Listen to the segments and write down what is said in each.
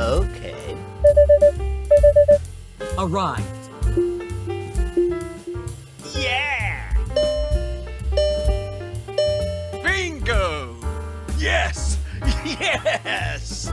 Okay. Arrived. Yeah! Bingo! Yes! Yes!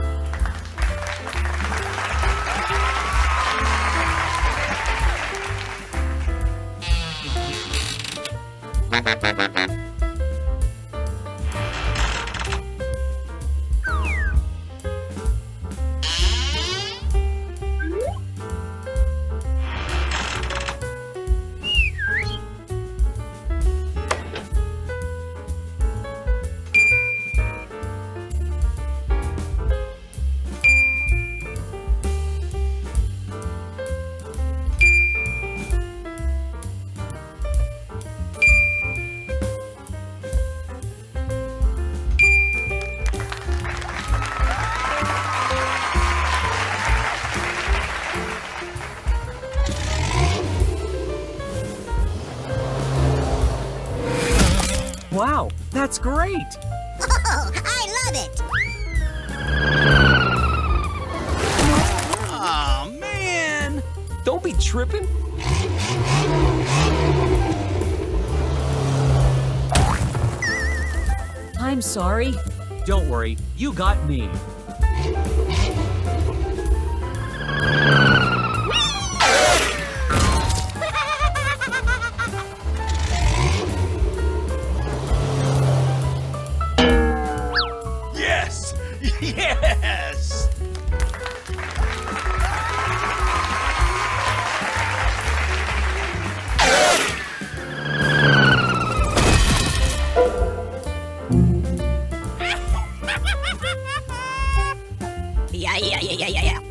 Wow, that's great! Oh, I love it! Aw, man! Don't be tripping. I'm sorry. Don't worry, you got me. Yes! Yes! Yeah.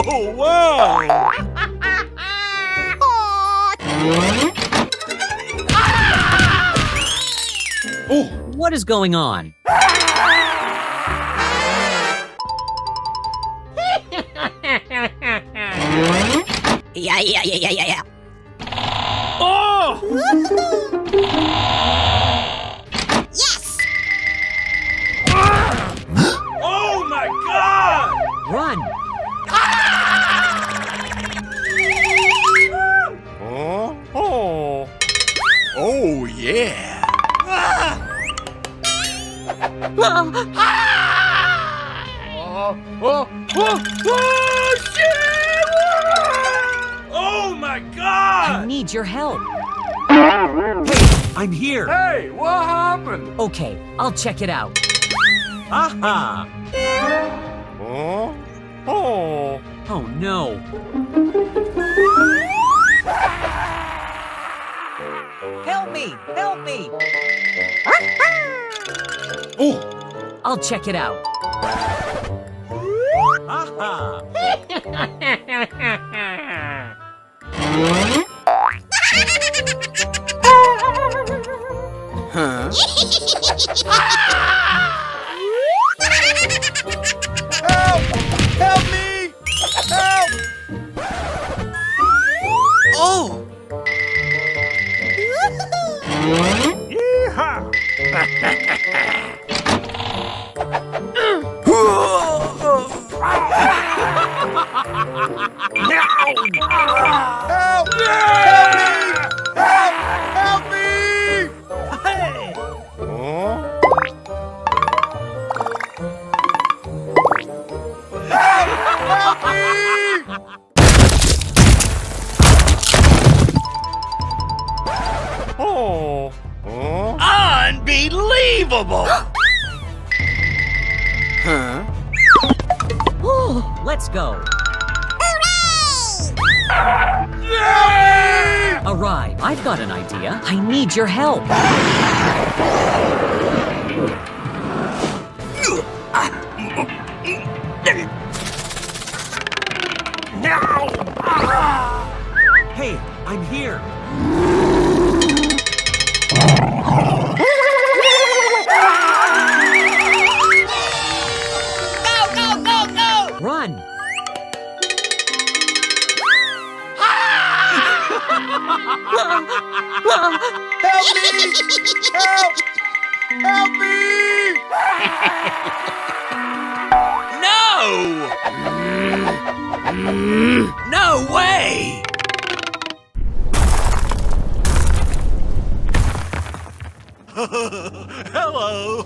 Oh, wow! Oh! What is going on? Yeah. Oh! Yes! Oh my God! Run! Oh yeah! Oh my I God! need your help. I'm here. Hey, what happened? Okay, I'll check it out. Aha! Oh no. Help me! Help me! Oh! I'll check it out. Aha! Huh? Help! Help me! Help! Oh! Yeehaw! Help! Help me! Help! Help me! Hey! Help! Help me! Unbelievable! Huh? Let's go. Hooray! Arrive. I've got an idea. I need your help. Hey, I'm here. Go! Run. Help me! Help! Help me! No! No way! Hello!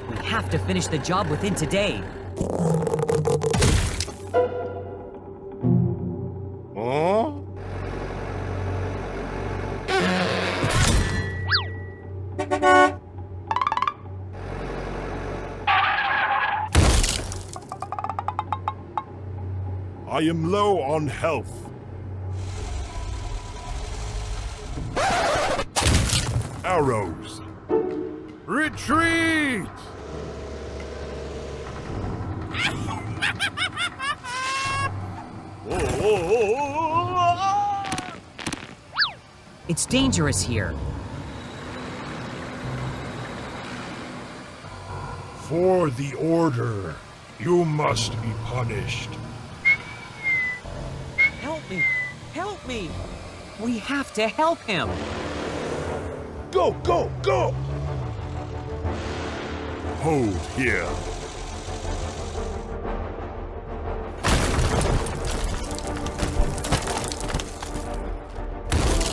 We have to finish the job within today. Huh? I am low on health. Arrows. Retreat! It's dangerous here. For the order, you must be punished. Help me! Help me! We have to help him. Go, go, go! Hold here.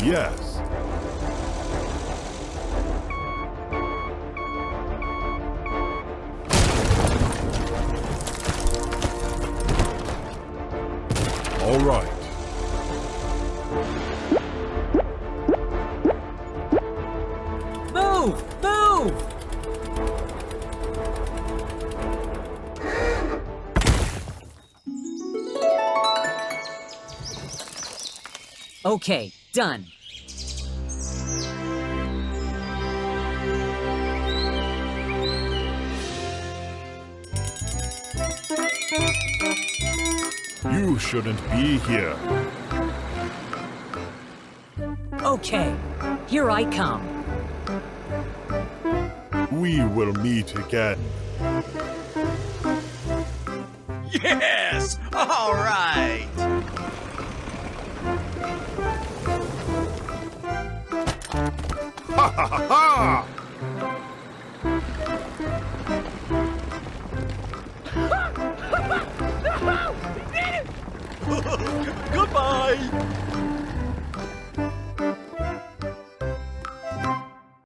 Yes. All right. Move! Move! Okay, done. You shouldn't be here. Okay, here I come. We will meet again. Yes! All right! Ha ha ha ha!